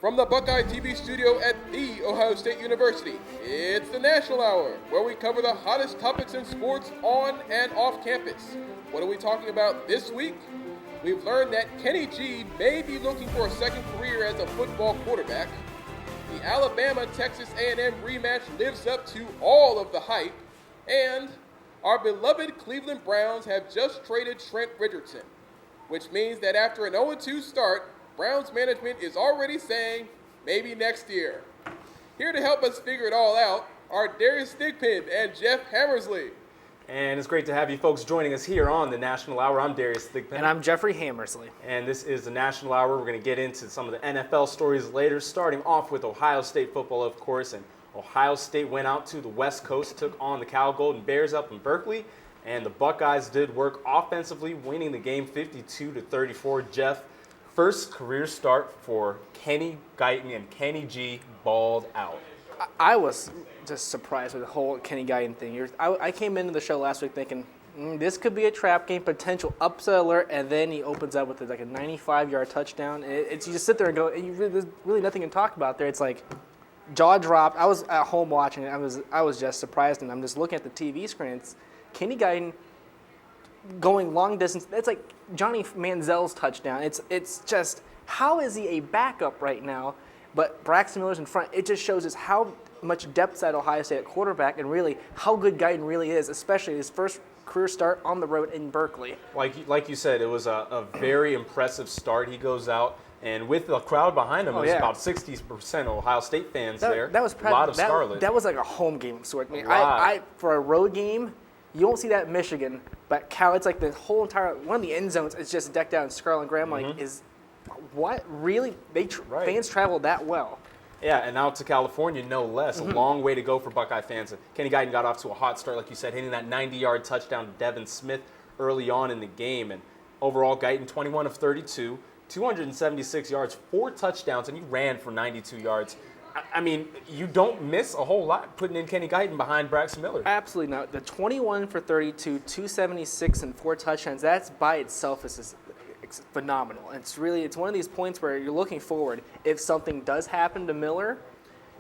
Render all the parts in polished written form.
From the Buckeye TV studio at The Ohio State University, it's the National Hour, where we cover the hottest topics in sports on and off campus. What are we talking about this week? We've learned that Kenny G may be looking for a second career as a football quarterback. The Alabama-Texas A&M rematch lives up to all of the hype. And our beloved Cleveland Browns have just traded Trent Richardson, which means that after an 0-2 start, Browns management is already saying, maybe next year. Here to help us figure it all out are Darius Thigpen and Jeff Hammersley. And it's great to have you folks joining us here on the National Hour. I'm Darius Thigpen. And I'm Jeffrey Hammersley. And this is the National Hour. We're going to get into some of the NFL stories later, starting off with Ohio State football, of course. And Ohio State went out to the West Coast, took on the Cal Golden Bears up in Berkeley. And the Buckeyes did work offensively, winning the game 52-34. Jeff, first career start for Kenny Guiton, and Kenny G balled out. I was just surprised with the whole Kenny Guiton thing. I came into the show last week thinking, this could be a trap game, potential upset alert, and then he opens up with like a 95-yard touchdown. You just sit there and go, there's really nothing to talk about there. It's like jaw dropped. I was at home watching it. I was just surprised, and I'm just looking at the TV screen. It's Kenny Guiton going long distance. That's like Johnny Manziel's touchdown. It's just, how is he a backup right now? But Braxton Miller's in front. It just shows us how much depth's at Ohio State at quarterback and really how good Guiton really is, especially his first career start on the road in Berkeley. Like you said, it was a very impressive start. He goes out, and with the crowd behind him, it was about 60% Ohio State fans there. That was a lot of Scarlet. That was like a home game of sort. I for a road game, you won't see that in Michigan, but Cal, it's like the whole entire one of the end zones is just decked out in scarlet and gray. I'm like, is what really? Fans travel that well? Yeah, and out to California, no less. A long way to go for Buckeye fans. And Kenny Guiton got off to a hot start, like you said, hitting that 90-yard touchdown to Devin Smith early on in the game. And overall, Guiton 21 of 32, 276 yards, 4 touchdowns, and he ran for 92 yards. I mean, you don't miss a whole lot putting in Kenny Guiton behind Braxton Miller. Absolutely not. The 21 for 32, 276, and 4 touchdowns, that's by itself is phenomenal. It's one of these points where you're looking forward. If something does happen to Miller,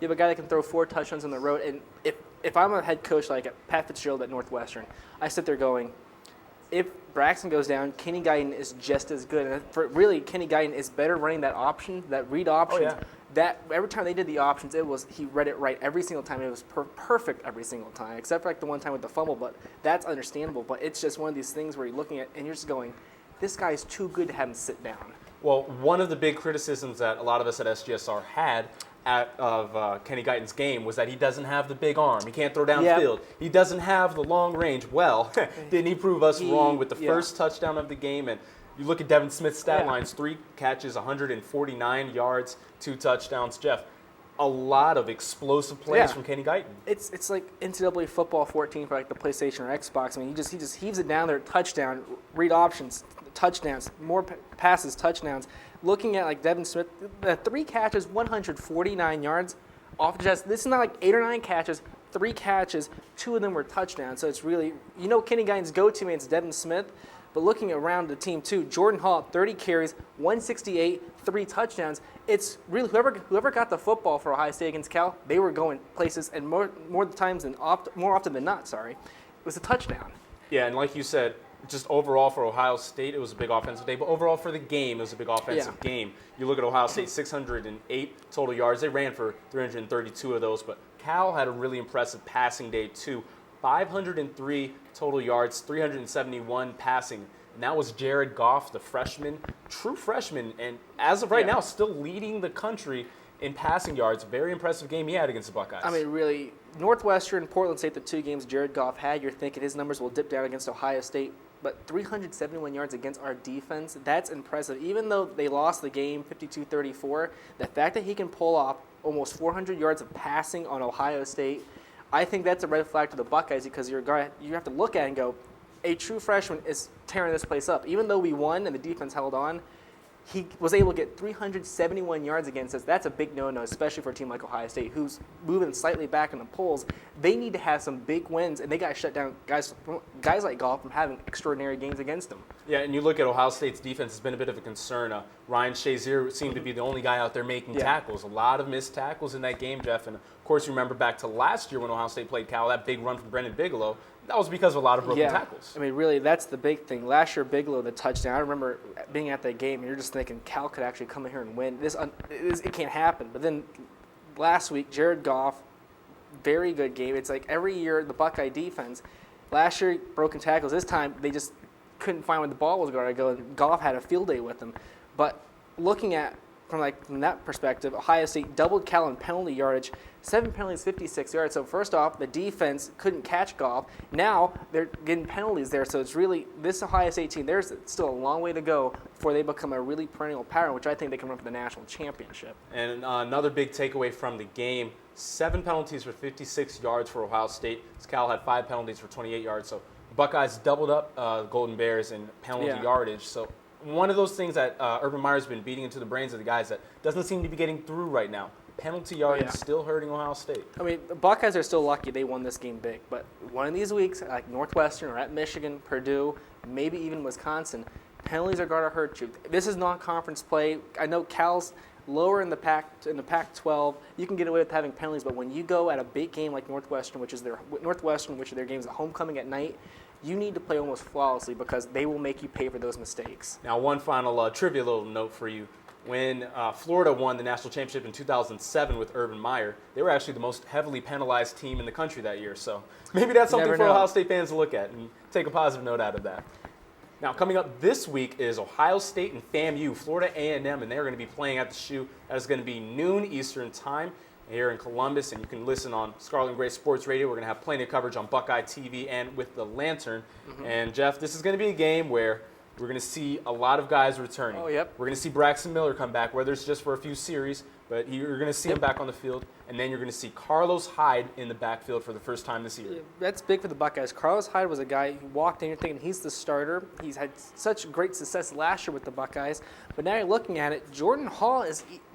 you have a guy that can throw 4 touchdowns on the road. And if I'm a head coach like Pat Fitzgerald at Northwestern, I sit there going, if Braxton goes down, Kenny Guiton is just as good. And Kenny Guiton is better running that option, that read option. Oh, yeah. That every time they did the options, he read it right every single time. It was perfect every single time, except for like the one time with the fumble. But that's understandable. But it's just one of these things where you're looking at and you're just going, this guy is too good to have him sit down. Well, one of the big criticisms that a lot of us at SGSR had of Kenny Guiton's game was that he doesn't have the big arm. He can't throw downfield. He doesn't have the long range. Well, didn't he prove us wrong with the first touchdown of the game? And you look at Devin Smith's stat lines, 3 catches, 149 yards, 2 touchdowns. Jeff, a lot of explosive plays from Kenny Guiton. It's like NCAA football 14 for like the PlayStation or Xbox. I mean, he just heaves it down there, touchdown, read options, touchdowns, more passes, touchdowns. Looking at like Devin Smith, 3 catches, 149 yards off the chest. This is not like 8 or 9 catches, 3 catches, 2 of them were touchdowns. So it's really, Kenny Guiton's go-to man is Devin Smith. But looking around the team too, Jordan Hall, 30 carries, 168, 3 touchdowns. It's really whoever got the football for Ohio State against Cal, they were going places, and more often than not, it was a touchdown. Yeah, and like you said, just overall for Ohio State, it was a big offensive day. But overall for the game, it was a big offensive game. You look at Ohio State, 608 total yards. They ran for 332 of those. But Cal had a really impressive passing day too. 503 total yards, 371 passing. And that was Jared Goff, the freshman, true freshman, and as of right now, still leading the country in passing yards. Very impressive game he had against the Buckeyes. I mean, really, Northwestern, Portland State, the 2 games Jared Goff had, you're thinking his numbers will dip down against Ohio State. But 371 yards against our defense, that's impressive. Even though they lost the game 52-34, the fact that he can pull off almost 400 yards of passing on Ohio State, I think that's a red flag to the Buckeyes because you have to look at it and go, a true freshman is tearing this place up. Even though we won and the defense held on, he was able to get 371 yards against us. That's a big no-no, especially for a team like Ohio State, who's moving slightly back in the polls. They need to have some big wins, and they got to shut down guys like Goff from having extraordinary games against them. Yeah, and you look at Ohio State's defense has been a bit of a concern. Ryan Shazier seemed to be the only guy out there making tackles. A lot of missed tackles in that game, Jeff. And, of course, you remember back to last year when Ohio State played Cal, that big run from Brendan Bigelow. That was because of a lot of broken tackles. I mean, really, that's the big thing. Last year, Bigelow, the touchdown, I remember being at that game, and you're just thinking Cal could actually come in here and win. It can't happen. But then last week, Jared Goff, very good game. It's like every year, the Buckeye defense, last year, broken tackles. This time, they just couldn't find where the ball was going to go, and Goff had a field day with them. But looking at from that perspective, Ohio State doubled Cal in penalty yardage, 7 penalties, 56 yards. So first off, the defense couldn't catch Goff. Now they're getting penalties there. So it's really, this Ohio State team, there's still a long way to go before they become a really perennial power, which I think they can run for the national championship. And another big takeaway from the game, 7 penalties for 56 yards for Ohio State. Cal had 5 penalties for 28 yards. So the Buckeyes doubled up Golden Bears in penalty yardage. So one of those things that Urban Meyer's been beating into the brains of the guys that doesn't seem to be getting through right now. Penalty yardage still hurting Ohio State. I mean, the Buckeyes are still lucky they won this game big, but one of these weeks, like Northwestern or at Michigan, Purdue, maybe even Wisconsin, penalties are going to hurt you. This is non-conference play. I know Cal's lower in the Pac-12. You can get away with having penalties, but when you go at a big game like Northwestern, which is their games at homecoming at night, you need to play almost flawlessly because they will make you pay for those mistakes. Now, one final trivia little note for you. When Florida won the national championship in 2007 with Urban Meyer, they were actually the most heavily penalized team in the country that year. So maybe that's something for Ohio State fans to look at and take a positive note out of that. Now, coming up this week is Ohio State and FAMU, Florida A&M, and they're going to be playing at the Shoe. That is going to be noon Eastern time here in Columbus, and you can listen on Scarlet and Gray Sports Radio. We're going to have plenty of coverage on Buckeye TV and with the Lantern. And, Jeff, this is going to be a game where we're going to see a lot of guys returning. Oh, yep. We're going to see Braxton Miller come back, whether it's just for a few series, but you're going to see him back on the field. And then you're going to see Carlos Hyde in the backfield for the first time this year. Yeah, that's big for the Buckeyes. Carlos Hyde was a guy who walked in, you're thinking he's the starter. He's had such great success last year with the Buckeyes. But now you're looking at it, Jordan Hall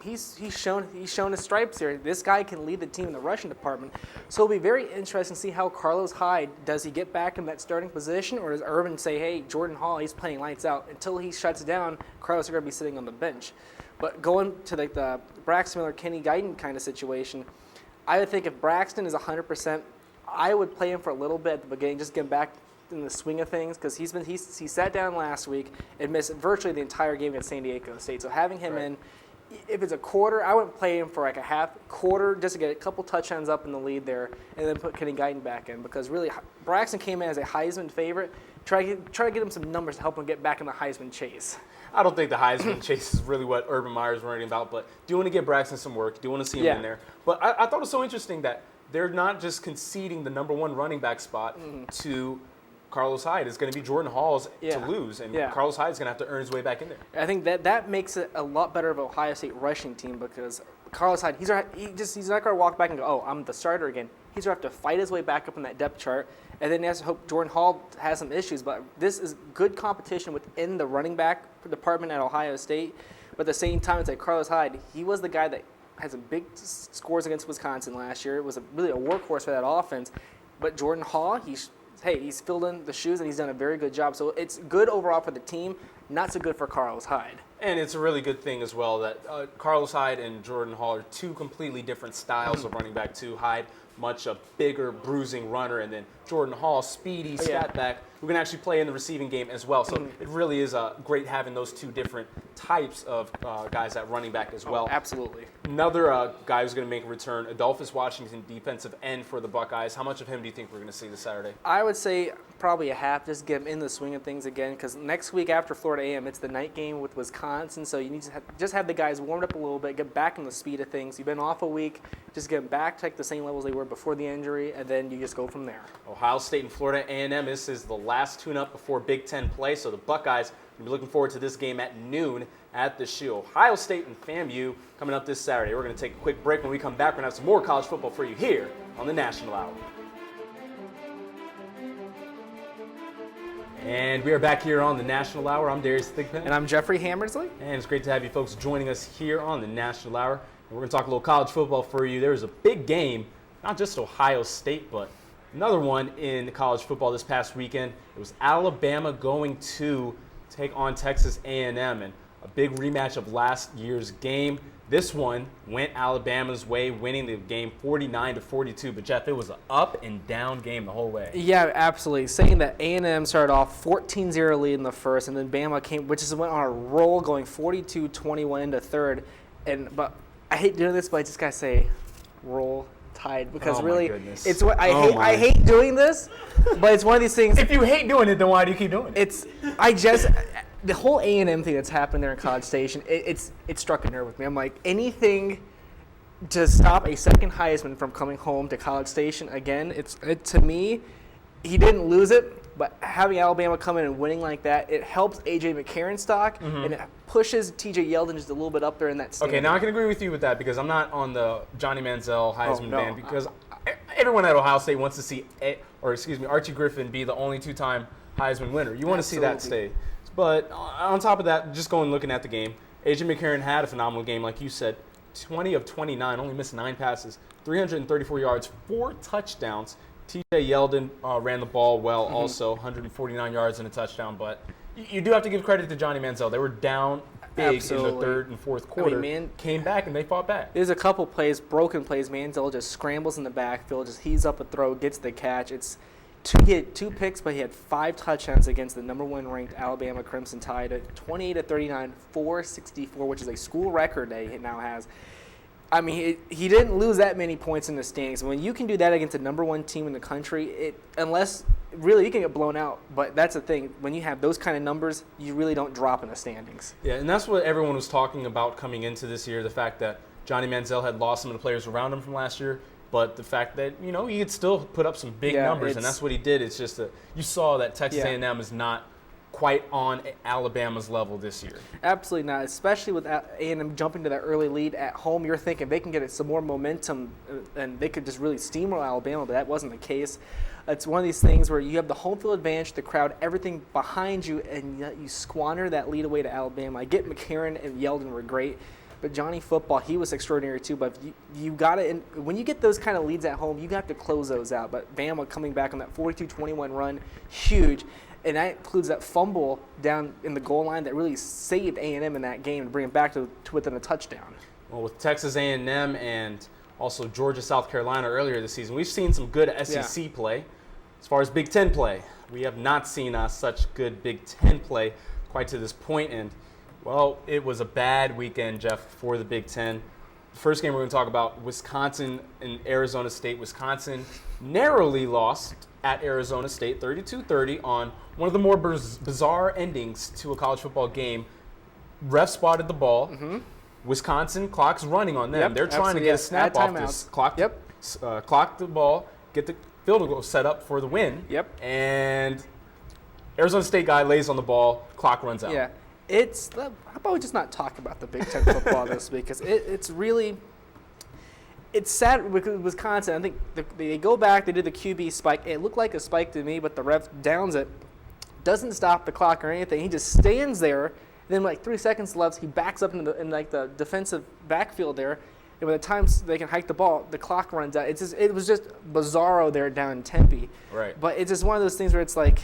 he's shown his stripes here. This guy can lead the team in the rushing department. So it'll be very interesting to see how Carlos Hyde, does he get back in that starting position, or does Urban say, hey, Jordan Hall, he's playing lights out. Until he shuts down, Carlos is going to be sitting on the bench. But going to the Braxton Miller, Kenny Guiton kind of situation, I would think if Braxton is 100%, I would play him for a little bit at the beginning, just get him back in the swing of things, because he sat down last week and missed virtually the entire game against San Diego State. So having him in, if it's a quarter, I wouldn't play him for like a half quarter just to get a couple touchdowns up in the lead there, and then put Kenny Guiton back in, because really Braxton came in as a Heisman favorite. Try to get him some numbers to help him get back in the Heisman chase. I don't think the Heisman chase is really what Urban Meyer is worrying about, but do you want to get Braxton some work? Do you want to see him in there? But I thought it was so interesting that they're not just conceding the number one running back spot to Carlos Hyde. It's going to be Jordan Hall's to lose, and Carlos Hyde is going to have to earn his way back in there. I think that makes it a lot better of an Ohio State rushing team, because Carlos Hyde, he's not going to walk back and go, oh, I'm the starter again. He's going to have to fight his way back up in that depth chart, and then he has to hope Jordan Hall has some issues. But this is good competition within the running back department at Ohio State. But at the same time, it's like Carlos Hyde, he was the guy that had some big scores against Wisconsin last year. It was really a workhorse for that offense. But Jordan Hall, he's filled in the shoes, and he's done a very good job. So it's good overall for the team, not so good for Carlos Hyde. And it's a really good thing as well that Carlos Hyde and Jordan Hall are two completely different styles of running back too. Hyde, much a bigger, bruising runner, and then Jordan Hall, speedy, scat back, who can actually play in the receiving game as well. So it really is great having those two different types of guys at running back as well. Absolutely. Another guy who's going to make a return, Adolphus Washington, defensive end for the Buckeyes. How much of him do you think we're going to see this Saturday? I would say probably a half, just get him in the swing of things again, because next week after Florida A&M, it's the night game with Wisconsin, so you need to just have the guys warmed up a little bit, get back in the speed of things. You've been off a week, just get them back to like the same levels they were before the injury, and then you just go from there. Ohio State and Florida A&M, this is the last tune-up before Big Ten play, so the Buckeyes will be looking forward to this game at noon at the Shoe. Ohio State and FAMU coming up this Saturday. We're going to take a quick break. When we come back, we're going to have some more college football for you here on the National Hour. And we are back here on the National Hour. I'm Darius Thigpen. And I'm Jeffrey Hammersley. And it's great to have you folks joining us here on the National Hour. And we're going to talk a little college football for you. There was a big game, not just Ohio State, but another one in college football this past weekend. It was Alabama going to take on Texas A&M, and a big rematch of last year's game. This one went Alabama's way, winning the game 49-42. But, Jeff, it was an up and down game the whole way. Yeah, absolutely. Saying that A&M started off 14-0 lead in the first, and then Bama came, which is went on a roll, going 42-21 into third. But I hate doing this, but I just gotta say, roll Tide, because really, it's what I hate doing this, but it's one of these things. If you hate doing it, then why do you keep doing it? The whole A&M thing that's happened there in College Station, it struck a nerve with me. I'm like, anything to stop a second Heisman from coming home to College Station again, to me, he didn't lose it, but having Alabama come in and winning like that, it helps A.J. McCarron's stock, and it pushes T.J. Yeldon just a little bit up there in that standing. Okay, now I can agree with you with that, because I'm not on the Johnny Manziel Heisman band, because everyone at Ohio State wants to see, Archie Griffin be the only two-time Heisman winner. You want to see that stay. But on top of that, just going and looking at the game, A.J. McCarron had a phenomenal game, like you said. 20 of 29, only missed 9 passes, 334 yards, 4 touchdowns. T.J. Yeldon ran the ball well also, 149 yards and a touchdown. But you do have to give credit to Johnny Manziel. They were down big in the third and fourth quarter, came back, and they fought back. There's a couple plays, broken plays. Manziel just scrambles in the backfield, just heaves up a throw, gets the catch. He had 2 picks, but he had 5 touchdowns against the number 1 ranked Alabama Crimson Tide at 28-39, 464, which is a school record that he now has. I mean, he didn't lose that many points in the standings. When you can do that against the number 1 team in the country, unless really you can get blown out. But that's the thing. When you have those kind of numbers, you really don't drop in the standings. Yeah, and that's what everyone was talking about coming into this year, the fact that Johnny Manziel had lost some of the players around him from last year. But the fact that, he could still put up some big numbers, and that's what he did. It's just you saw that Texas A&M is not quite on Alabama's level this year. Absolutely not, especially with A&M jumping to that early lead at home. You're thinking they can get some more momentum and they could just really steamroll Alabama, but that wasn't the case. It's one of these things where you have the home field advantage, the crowd, everything behind you, and you squander that lead away to Alabama. I get McCarron and Yeldon were great. But Johnny Football, he was extraordinary too. But you got to, when you get those kind of leads at home, you got to close those out. But Bama coming back on that 42-21 run, huge. And that includes that fumble down in the goal line that really saved A&M in that game to bring it back to within a touchdown. Well, with Texas A&M and also Georgia, South Carolina earlier this season, we've seen some good SEC play. As far as Big Ten play, we have not seen such good Big Ten play quite to this point. And well, it was a bad weekend, Jeff, for the Big Ten. The first game we're going to talk about, Wisconsin and Arizona State. Wisconsin narrowly lost at Arizona State, 32-30, on one of the more bizarre endings to a college football game. Ref spotted the ball. Mm-hmm. Wisconsin, clock's running on them. They're trying to get a snap off this clock. Clock the ball, get the field goal set up for the win. And Arizona State guy lays on the ball, clock runs out. Yeah. How about we just not talk about the Big Ten football this week? Because it's sad with Wisconsin. I think they go back, they did the QB spike. It looked like a spike to me, but the ref downs it. Doesn't stop the clock or anything. He just stands there. And then, 3 seconds left, he backs up in the defensive backfield there. And by the time they can hike the ball, the clock runs out. It was just bizarro there down in Tempe. Right. But it's just one of those things where it's like,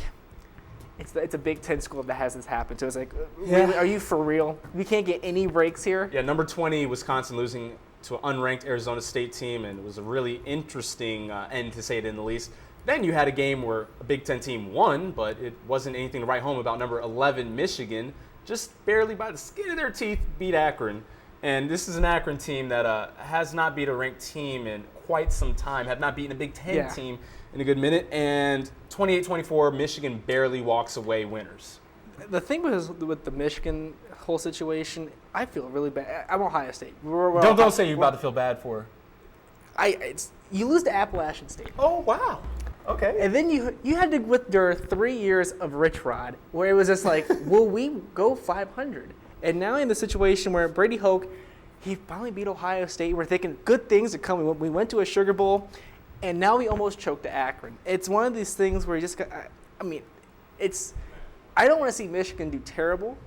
it's a Big Ten school that has this happen. So it's like, really, are you for real? We can't get any breaks here? Yeah, number 20, Wisconsin losing to an unranked Arizona State team, and it was a really interesting end, to say it in the least. Then you had a game where a Big Ten team won, but it wasn't anything to write home about. Number 11, Michigan, just barely by the skin of their teeth, beat Akron. And this is an Akron team that has not beat a ranked team in quite some time, have not beaten a Big Ten team in a good minute, and 28-24, Michigan barely walks away winners. The thing with the Michigan whole situation, I feel really bad. I'm Ohio State. Don't say you're about to feel bad for. You lose to Appalachian State. Oh, wow. Okay. And then you had to endure 3 years of Rich Rod, where it was just like, will we go 500? And now in the situation where Brady Hoke, he finally beat Ohio State. We're thinking good things are coming. We went to a Sugar Bowl. And now we almost choked to Akron. It's one of these things where you just got, I don't want to see Michigan do terrible,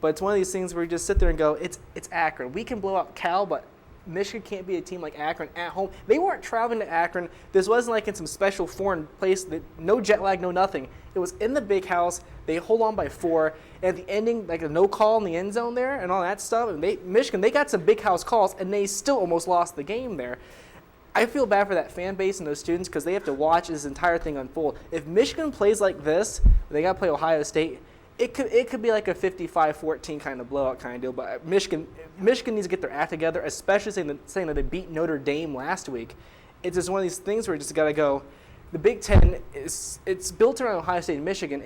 but it's one of these things where you just sit there and go, it's Akron. We can blow out Cal, but Michigan can't be a team like Akron at home. They weren't traveling to Akron. This wasn't like in some special foreign place. No jet lag, no nothing. It was in the big house. They hold on by 4. And at the ending, like a no call in the end zone there and all that stuff. And Michigan, they got some big house calls, and they still almost lost the game there. I feel bad for that fan base and those students because they have to watch this entire thing unfold. If Michigan plays like this, they got to play Ohio State. It could be like a 55-14 kind of blowout kind of deal, but Michigan needs to get their act together, especially saying that they beat Notre Dame last week. It's just one of these things where you just got to go. The Big Ten it's built around Ohio State and Michigan,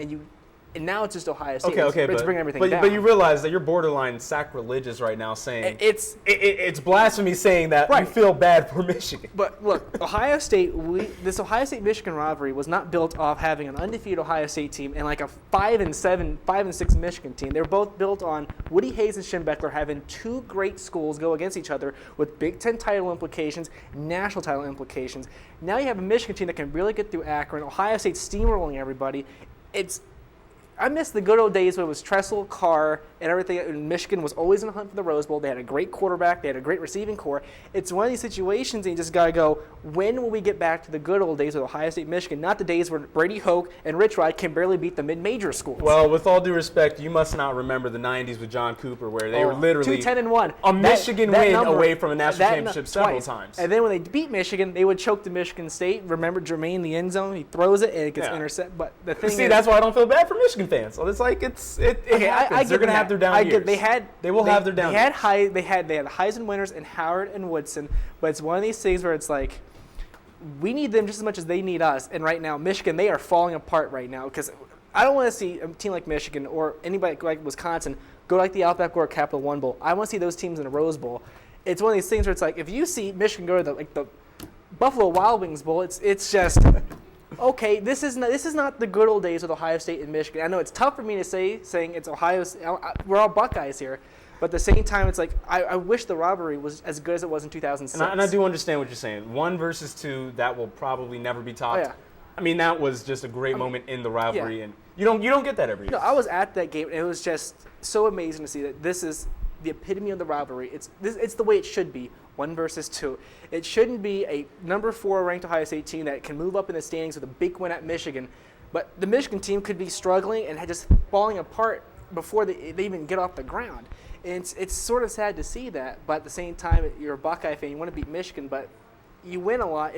and now it's just Ohio State. Okay, but it's bringing everything down. But you realize that you're borderline sacrilegious right now saying it's blasphemy saying that right. You feel bad for Michigan. But look, Ohio State, this Ohio State-Michigan rivalry was not built off having an undefeated Ohio State team and like a 5-7, 5-6 Michigan team. They were both built on Woody Hayes and Schembechler having 2 great schools go against each other with Big Ten title implications, national title implications. Now you have a Michigan team that can really get through Akron. Ohio State steamrolling everybody. I miss the good old days when it was Tressel, Carr, and everything. And Michigan was always in the hunt for the Rose Bowl. They had a great quarterback. They had a great receiving core. It's one of these situations, and you just got to go, when will we get back to the good old days with Ohio State, Michigan, not the days where Brady Hoke and Rich Rod can barely beat the mid-major schools? Well, with all due respect, you must not remember the 90s with John Cooper where they were literally 2-10-1. A Michigan win away from a national championship several times. And then when they beat Michigan, they would choke to Michigan State. Remember Jermaine in the end zone? He throws it, and it gets intercepted. But the thing is, that's why I don't feel bad for Michigan fans. So it's like it happens. They're going to have their down years. They will have their down years. They had Heisman winners in Howard and Woodson, but it's one of these things where it's like we need them just as much as they need us. And right now, Michigan, they are falling apart right now because I don't want to see a team like Michigan or anybody like Wisconsin go like the Outback or Capital One Bowl. I want to see those teams in a Rose Bowl. It's one of these things where it's like if you see Michigan go to the Buffalo Wild Wings Bowl, it's just. Okay, this is not the good old days with Ohio State and Michigan. I know it's tough for me to saying it's Ohio. We're all Buckeyes here, but at the same time, it's like I wish the rivalry was as good as it was in 2006. And I do understand what you're saying. 1 versus 2, that will probably never be topped. Oh, yeah. I mean, that was just a great moment in the rivalry, and you don't get that every year. No, I was at that game, and it was just so amazing to see that this is the epitome of the rivalry. It's the way it should be. 1 versus 2. It shouldn't be a number 4 ranked Ohio State team that can move up in the standings with a big win at Michigan, but the Michigan team could be struggling and just falling apart before they even get off the ground. And it's sort of sad to see that, but at the same time, you're a Buckeye fan, you want to beat Michigan, but you win a lot.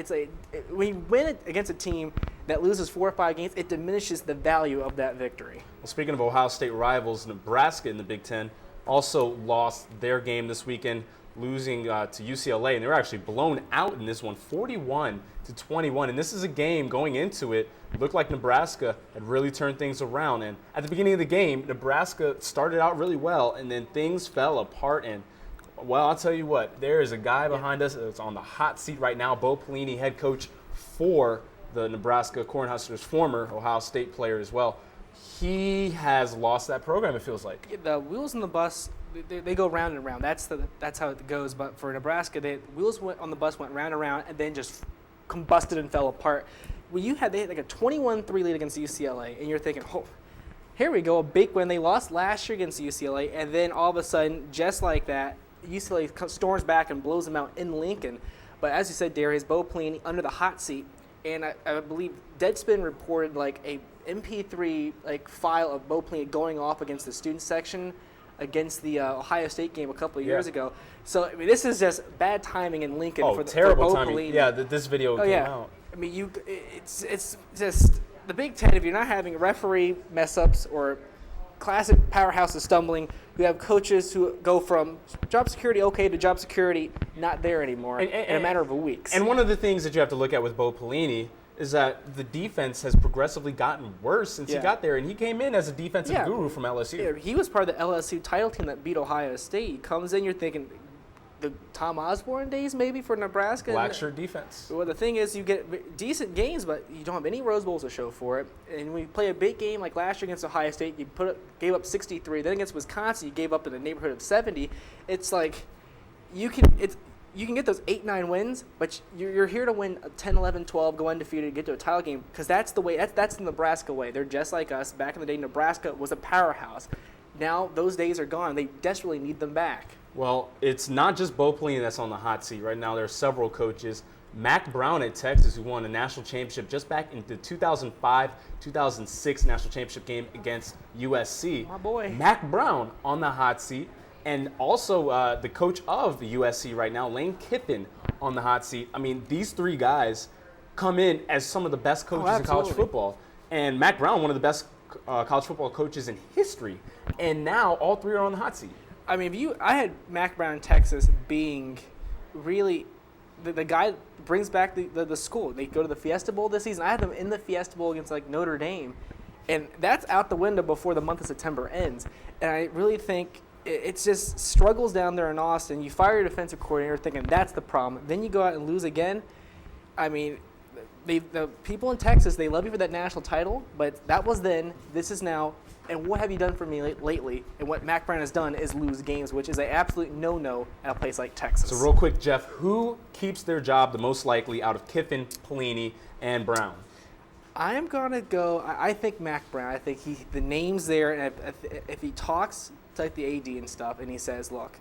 When you win against a team that loses 4 or 5 games, it diminishes the value of that victory. Well, speaking of Ohio State rivals, Nebraska in the Big Ten also lost their game this weekend, losing to UCLA, and they were actually blown out in this one, 41-21. And this is a game going into it, looked like Nebraska had really turned things around. And at the beginning of the game, Nebraska started out really well, and then things fell apart. And well, I'll tell you what, there is a guy behind us that's on the hot seat right now, Bo Pelini, head coach for the Nebraska Cornhuskers, former Ohio State player as well. He has lost that program, it feels like. The wheels on the bus, they go round and round. That's how it goes. But for Nebraska, the wheels on the bus went round and round and then just combusted and fell apart. They had like a 21-3 lead against UCLA, and you're thinking, oh, here we go, a big win. They lost last year against UCLA, and then all of a sudden, just like that, UCLA storms back and blows them out in Lincoln. But as you said, Darius, Bo Pelini under the hot seat, and I believe Deadspin reported like a MP3 file of Bo Pelini going off against the student section against the Ohio State game a couple of years ago. So I mean, this is just bad timing in Lincoln for terrible Bo timing. Pelini. Yeah, this video came out. I mean, it's just the Big Ten. If you're not having referee mess ups or classic powerhouses stumbling, you have coaches who go from job security okay to job security not there anymore in a matter of weeks. And one of the things that you have to look at with Bo Pelini is that the defense has progressively gotten worse since he got there, and he came in as a defensive guru from LSU. Yeah, he was part of the LSU title team that beat Ohio State. He comes in, you're thinking the Tom Osborne days maybe for Nebraska. Black shirt defense. Well, the thing is you get decent games, but you don't have any Rose Bowls to show for it. And when you play a big game like last year against Ohio State, you gave up 63. Then against Wisconsin, you gave up in the neighborhood of 70. It's like you can get those 8-9 wins, but you're here to win 10, 11, 12, go undefeated, get to a title game, because that's the way. That's the Nebraska way. They're just like us. Back in the day, Nebraska was a powerhouse. Now those days are gone. They desperately need them back. Well, it's not just Bo Pelini that's on the hot seat right now. There are several coaches. Mac Brown at Texas, who won a national championship just back in the 2005-2006 national championship game against USC. My boy. Mac Brown on the hot seat. And also the coach of the USC right now, Lane Kiffin, on the hot seat. I mean, these three guys come in as some of the best coaches in college football. And Mac Brown, one of the best college football coaches in history. And now all three are on the hot seat. I mean, I had Mac Brown in Texas being really the guy that brings back the school. They go to the Fiesta Bowl this season. I had them in the Fiesta Bowl against like Notre Dame. And that's out the window before the month of September ends. And I really think it's just struggles down there in Austin. You fire your defensive coordinator thinking that's the problem. Then you go out and lose again. I mean, the people in Texas, they love you for that national title, but that was then. This is now. And what have you done for me lately? And what Mac Brown has done is lose games, which is an absolute no-no at a place like Texas. So real quick, Jeff, who keeps their job the most likely out of Kiffin, Pelini, and Brown? I am going to go, I think Mac Brown. I think the name's there, and if he talks to like the AD and stuff, and he says, look,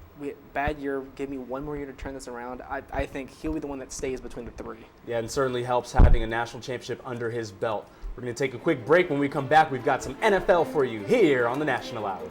bad year, give me one more year to turn this around, I think he'll be the one that stays between the three. Yeah, and certainly helps having a national championship under his belt. We're going to take a quick break. When we come back, we've got some NFL for you here on the National Hour.